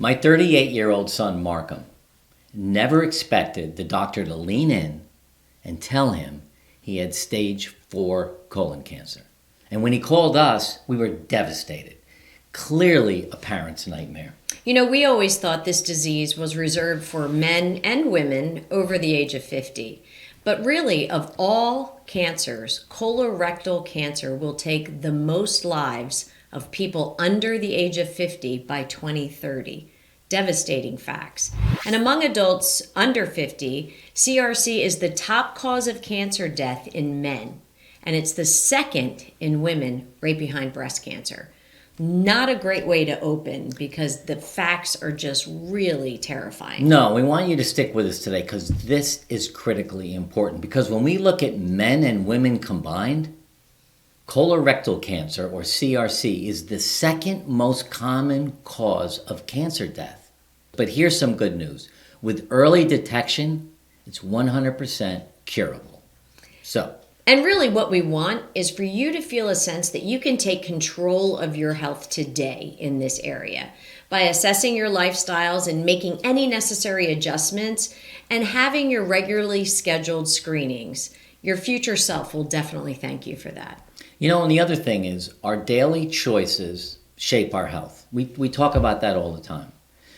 My 38-year-old son, Markham, never expected the doctor to lean in and tell him he had stage 4 colon cancer. And when he called us, we were devastated. Clearly a parent's nightmare. You know, we always thought this disease was reserved for men and women over the age of 50. But really, of all cancers, colorectal cancer will take the most lives of people under the age of 50 by 2030. Devastating facts. And among adults under 50, CRC is the top cause of cancer death in men. And it's the second in women, right behind breast cancer. Not a great way to open because the facts are just really terrifying. No, we want you to stick with us today because this is critically important. Because when we look at men and women combined, colorectal cancer, or CRC, is the second most common cause of cancer death. But here's some good news. With early detection, it's 100% curable. And really what we want is for you to feel a sense that you can take control of your health today in this area by assessing your lifestyles and making any necessary adjustments and having your regularly scheduled screenings. Your future self will definitely thank you for that. You know, and the other thing is our daily choices shape our health. We talk about that all the time.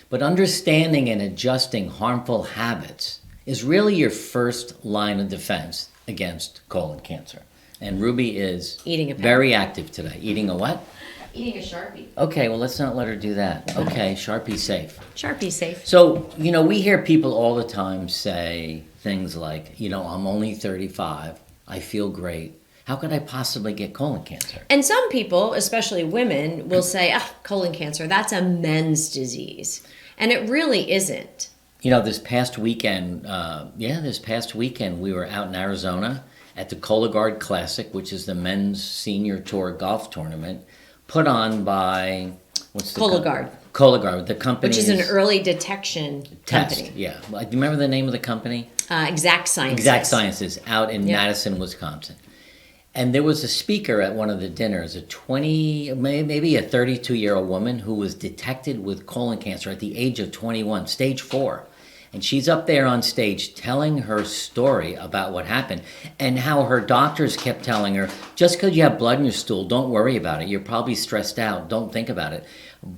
But understanding and adjusting harmful habits is really your first line of defense against colon cancer. And Ruby is very active today. Eating a what? Eating a Sharpie. Okay, well, let's not let her do that. Okay, Sharpie's safe. Sharpie's safe. So, you know, we hear people all the time say things like, you know, I'm only 35. I feel great. How could I possibly get colon cancer? And some people, especially women, will say, colon cancer, that's a men's disease. And it really isn't. You know, this past weekend, we were out in Arizona at the Colorectal Classic, which is the men's senior tour golf tournament, put on by, what's the Colorectal. Colorectal, the company. Which is an early detection company. Test, yeah. Do you remember the name of the company? Exact Sciences. Exact Sciences, out in Madison, Wisconsin. And there was a speaker at one of the dinners, maybe a 32-year-old woman who was detected with colon cancer at the age of 21, stage 4. And she's up there on stage telling her story about what happened and how her doctors kept telling her, just because you have blood in your stool, don't worry about it. You're probably stressed out. Don't think about it.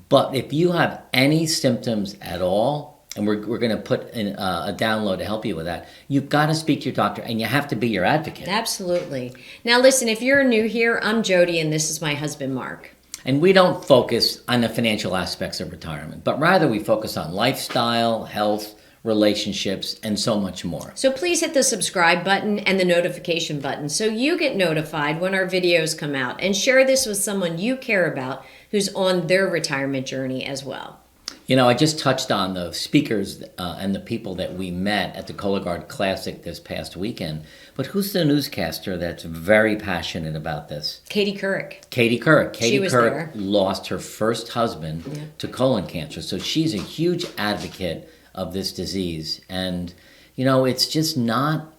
But if you have any symptoms at all, and we're going to put in a download to help you with that, you've got to speak to your doctor, and you have to be your advocate. Absolutely. Now, listen, if you're new here, I'm Jody, and this is my husband, Mark. And we don't focus on the financial aspects of retirement, but rather we focus on lifestyle, health, relationships, and so much more. So please hit the subscribe button and the notification button so you get notified when our videos come out, and share this with someone you care about who's on their retirement journey as well. You know, I just touched on the speakers and the people that we met at the Colorectal Classic this past weekend. But who's the newscaster that's very passionate about this? Katie Couric. Katie Couric. Katie Couric there. Lost her first husband to colon cancer. So she's a huge advocate of this disease. And, you know, it's not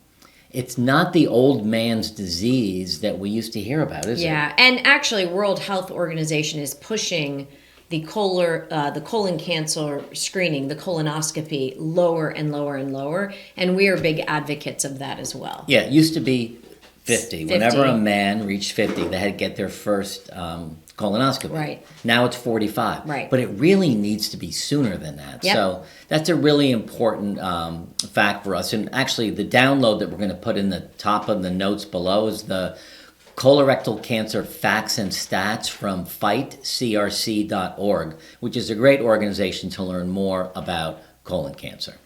the old man's disease that we used to hear about, is it? Yeah, and actually World Health Organization is pushing the colon cancer screening, the colonoscopy, lower and lower and lower. And we are big advocates of that as well. Yeah, it used to be 50. Whenever a man reached 50, they had to get their first colonoscopy. Right. Now it's 45. Right. But it really needs to be sooner than that. Yep. So that's a really important fact for us. And actually, the download that we're going to put in the top of the notes below is the Colorectal Cancer Facts and Stats from fightcrc.org, which is a great organization to learn more about colon cancer.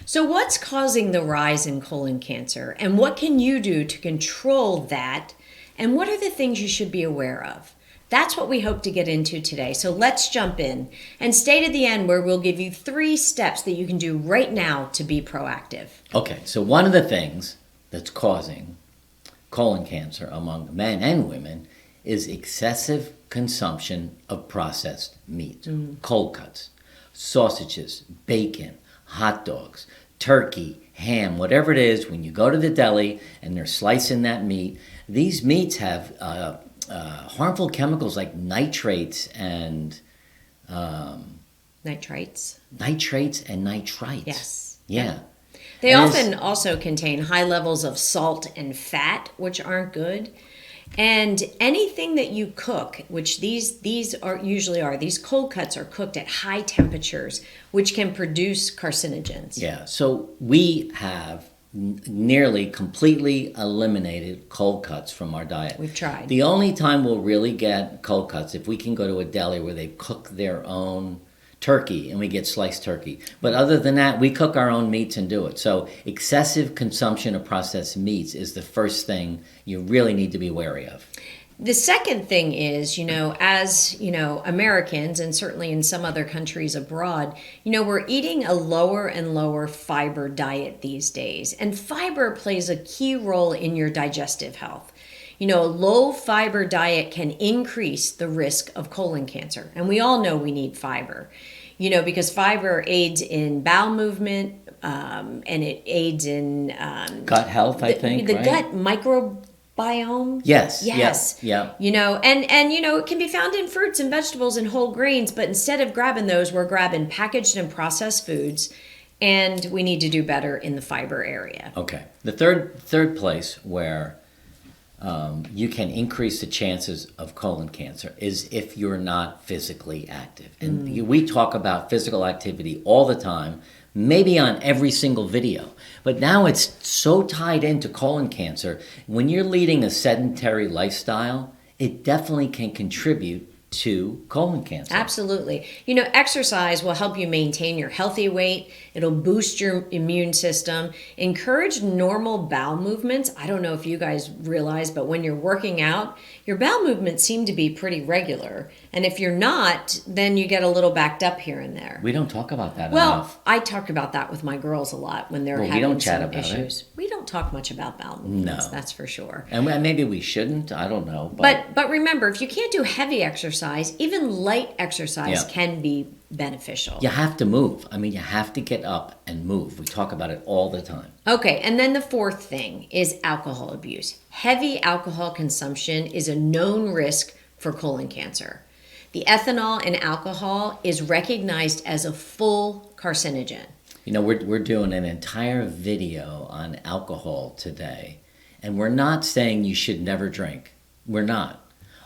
So what's causing the rise in colon cancer, and what can you do to control that, and what are the things you should be aware of? That's what we hope to get into today. So let's jump in and stay to the end, where we'll give you 3 steps that you can do right now to be proactive. Okay, so one of the things that's causing colon cancer among men and women is excessive consumption of processed meat. Cold cuts, sausages, bacon, hot dogs, turkey, ham, whatever it is. When you go to the deli and they're slicing that meat, these meats have harmful chemicals like nitrates and Nitrates and nitrites. Yes. Yeah. They And often also contain high levels of salt and fat, which aren't good. And anything that you cook, which these are these cold cuts are cooked at high temperatures, which can produce carcinogens. Yeah. So we have nearly completely eliminated cold cuts from our diet. We've tried. The only time we'll really get cold cuts if we can go to a deli where they cook their own turkey and we get sliced turkey. But other than that, we cook our own meats and do it. So excessive consumption of processed meats is the first thing you really need to be wary of. The second thing is, as, Americans, and certainly in some other countries abroad, we're eating a lower and lower fiber diet these days. And fiber plays a key role in your digestive health. A low fiber diet can increase the risk of colon cancer. And we all know we need fiber, because fiber aids in bowel movement, and it aids in gut health, I think. The right? gut microbiome. Yes. Yes. Yeah. And it can be found in fruits and vegetables and whole grains, but instead of grabbing those, we're grabbing packaged and processed foods, and we need to do better in the fiber area. Okay. The third place where you can increase the chances of colon cancer is if you're not physically active. And we talk about physical activity all the time, maybe on every single video. But now it's so tied into colon cancer. When you're leading a sedentary lifestyle, it definitely can contribute to colon cancer. Absolutely. Exercise will help you maintain your healthy weight. It'll boost your immune system, encourage normal bowel movements. I don't know if you guys realize, but when you're working out, your bowel movements seem to be pretty regular. And if you're not, then you get a little backed up here and there. We don't talk about that Well, enough. I talk about that with my girls a lot when they're We having don't chat some about issues. it. We don't talk much about bowel movements, No. that's for sure. And maybe we shouldn't. I don't know. But remember, if you can't do heavy exercise, even light exercise Yeah. can be beneficial. You have to move. You have to get up and move. We talk about it all the time. Okay, and then the fourth thing is alcohol abuse. Heavy alcohol consumption is a known risk for colon cancer. The ethanol in alcohol is recognized as a full carcinogen. We're doing an entire video on alcohol today, and we're not saying you should never drink. We're not.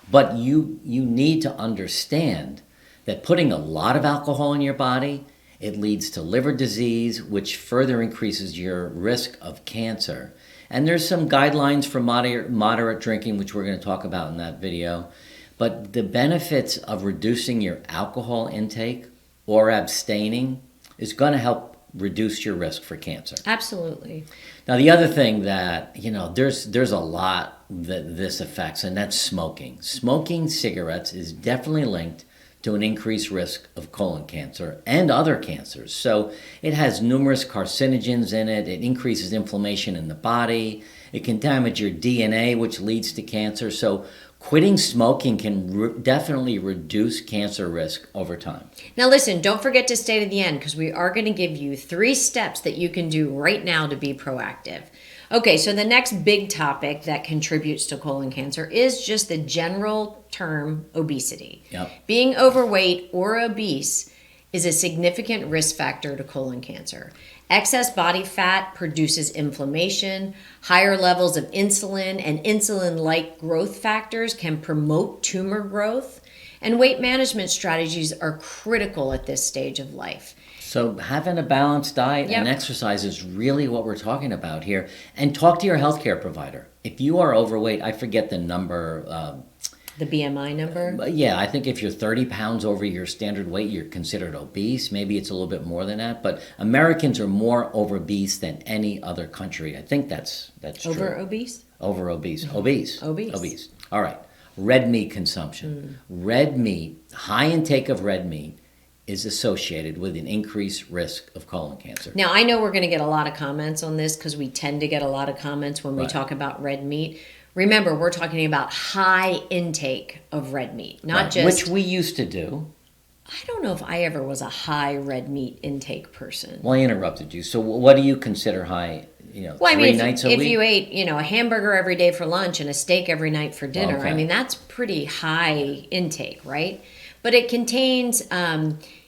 But you need to understand that putting a lot of alcohol in your body, it leads to liver disease, which further increases your risk of cancer. And there's some guidelines for moderate drinking, which we're going to talk about in that video. But the benefits of reducing your alcohol intake or abstaining is going to help reduce your risk for cancer. Absolutely. Now, the other thing that, there's a lot that this affects, and that's smoking. Smoking cigarettes is definitely linked to an increased risk of colon cancer and other cancers. So it has numerous carcinogens in it. It increases inflammation in the body. It can damage your DNA, which leads to cancer. So quitting smoking can definitely reduce cancer risk over time. Now listen, don't forget to stay to the end because we are going to give you 3 steps that you can do right now to be proactive. Okay, so the next big topic that contributes to colon cancer is just the general term obesity. Yep. Being overweight or obese is a significant risk factor to colon cancer. Excess body fat produces inflammation. Higher levels of insulin and insulin-like growth factors can promote tumor growth. And weight management strategies are critical at this stage of life. So having a balanced diet and exercise is really what we're talking about here. And talk to your healthcare provider. If you are overweight, I forget the number. The BMI number? Yeah, I think if you're 30 pounds over your standard weight, you're considered obese. Maybe it's a little bit more than that. But Americans are more obese than any other country. I think that's true. Over obese? Over obese. Mm-hmm. Obese. All right. Red meat consumption. Red meat, high intake of red meat is associated with an increased risk of colon cancer. Now, I know we're going to get a lot of comments on this because we tend to get a lot of comments when we Right. talk about red meat. Remember, we're talking about high intake of red meat, not Right. just... Which we used to do. I don't know if I ever was a high red meat intake person. Well, I interrupted you. So what do you consider high, Well, I 3 mean, nights a if week? you ate, a hamburger every day for lunch and a steak every night for dinner, Okay. I mean, that's pretty high intake, right? But it contains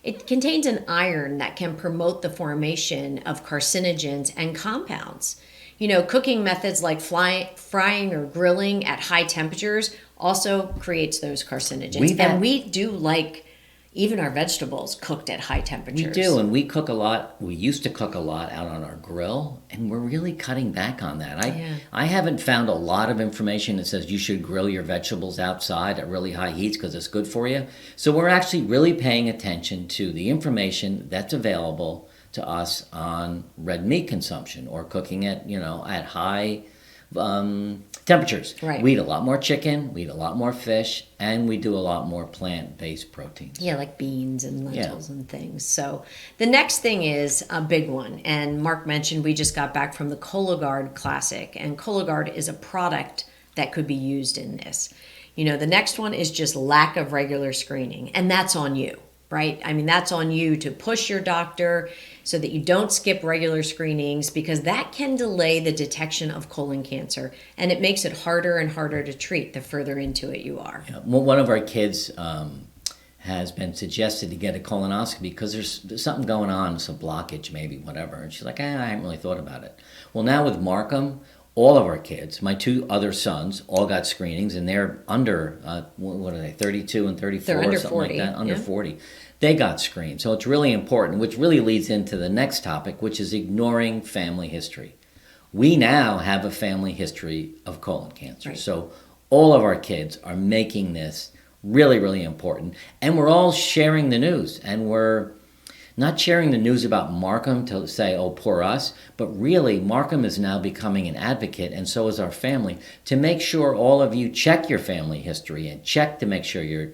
It contains an iron that can promote the formation of carcinogens and compounds. Cooking methods like frying or grilling at high temperatures also creates those carcinogens. And we do like even our vegetables cooked at high temperatures. We do, and we cook a lot. We used to cook a lot out on our grill, and we're really cutting back on that. I haven't found a lot of information that says you should grill your vegetables outside at really high heats because it's good for you. So we're actually really paying attention to the information that's available to us on red meat consumption or cooking at high temperatures. Right. We eat a lot more chicken, we eat a lot more fish, and we do a lot more plant-based proteins. Yeah, like beans and lentils and things. So the next thing is a big one. And Mark mentioned we just got back from the Cologuard Classic. And Cologuard is a product that could be used in this. The next one is just lack of regular screening. And that's on you, right? I mean, that's on you to push your doctor so that you don't skip regular screenings, because that can delay the detection of colon cancer, and it makes it harder and harder to treat the further into it you are. Yeah. Well, one of our kids has been suggested to get a colonoscopy because there's something going on, some blockage maybe, whatever. And she's like, I haven't really thought about it. Well, now with Markham, all of our kids, my two other sons, all got screenings, and they're under, what are they, 32 and 34 They're under or something 40, like that, under yeah. 40. They got screened. So it's really important, which really leads into the next topic, which is ignoring family history. We now have a family history of colon cancer. Right. So all of our kids are making this really, really important. And we're all sharing the news. And we're not sharing the news about Markham to say, oh, poor us, but really Markham is now becoming an advocate, and so is our family, to make sure all of you check your family history and check to make sure you're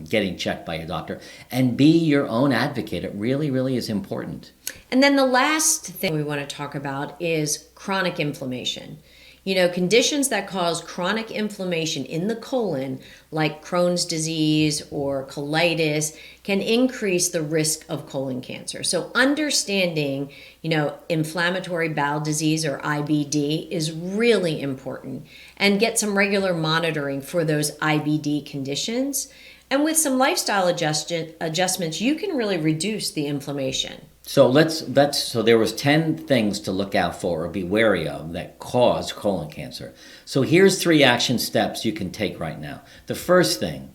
getting checked by your doctor, and be your own advocate. It really, really is important. And then the last thing we want to talk about is chronic inflammation. Conditions that cause chronic inflammation in the colon, like Crohn's disease or colitis, can increase the risk of colon cancer. So understanding, inflammatory bowel disease or IBD is really important, and get some regular monitoring for those IBD conditions. And with some lifestyle adjustments, you can really reduce the inflammation. So so there was 10 things to look out for or be wary of that cause colon cancer. So here's 3 action steps you can take right now. The first thing,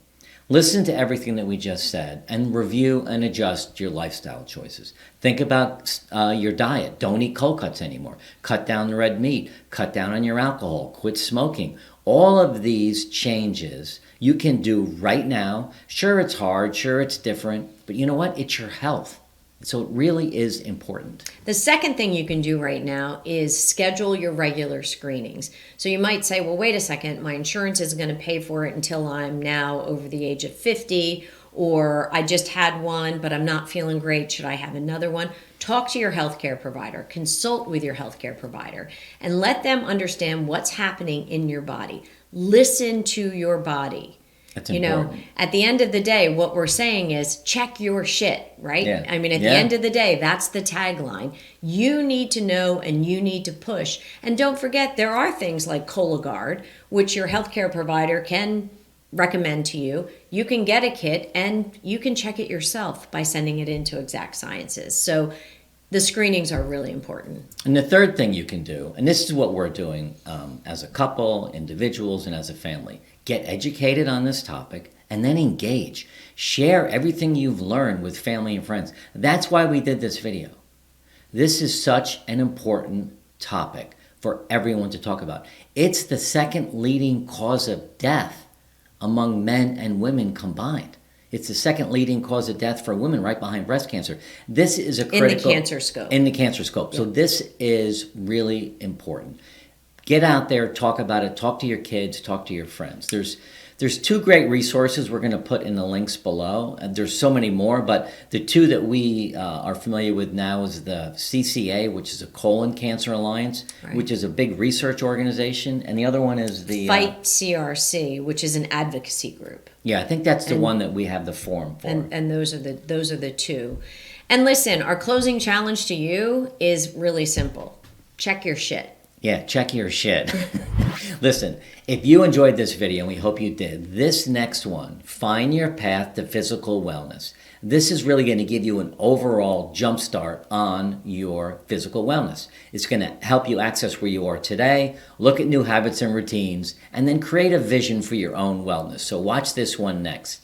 listen to everything that we just said and review and adjust your lifestyle choices. Think about your diet. Don't eat cold cuts anymore. Cut down the red meat. Cut down on your alcohol. Quit smoking. All of these changes you can do right now. Sure, it's hard. Sure, it's different. But you know what? It's your health. So it really is important. The second thing you can do right now is schedule your regular screenings. So you might say, well, wait a second, my insurance isn't going to pay for it until I'm now over the age of 50, or I just had one, but I'm not feeling great. Should I have another one? Talk to your healthcare provider, consult with your healthcare provider, and let them understand what's happening in your body. Listen to your body. That's important. At the end of the day, what we're saying is check your shit, right? Yeah. I mean, at the end of the day, that's the tagline. You need to know and you need to push. And don't forget, there are things like Cologuard, which your healthcare provider can recommend to you. You can get a kit and you can check it yourself by sending it into Exact Sciences. So the screenings are really important. And the third thing you can do, and this is what we're doing as a couple, individuals, and as a family, get educated on this topic and then engage. Share everything you've learned with family and friends. That's why we did this video. This is such an important topic for everyone to talk about. It's the second leading cause of death among men and women combined. It's the second leading cause of death for women, right behind breast cancer. This is a critical... In the cancer scope. In the cancer scope. So this is really important. Get out there, talk about it, talk to your kids, talk to your friends. There's 2 great resources we're going to put in the links below. And there's so many more, but the 2 that we are familiar with now is the CCA, which is a Colon Cancer Alliance, right, which is a big research organization, and the other one is the... Fight CRC, which is an advocacy group. Yeah, I think that's the one that we have the form for. And those are the 2. And listen, our closing challenge to you is really simple. Check your shit. Yeah, check your shit. Listen, if you enjoyed this video, and we hope you did, this next one, Find Your Path to Physical Wellness, This is really going to give you an overall jumpstart on your physical wellness. It's going to help you access where you are today, look at new habits and routines, and then create a vision for your own wellness. So watch this one next.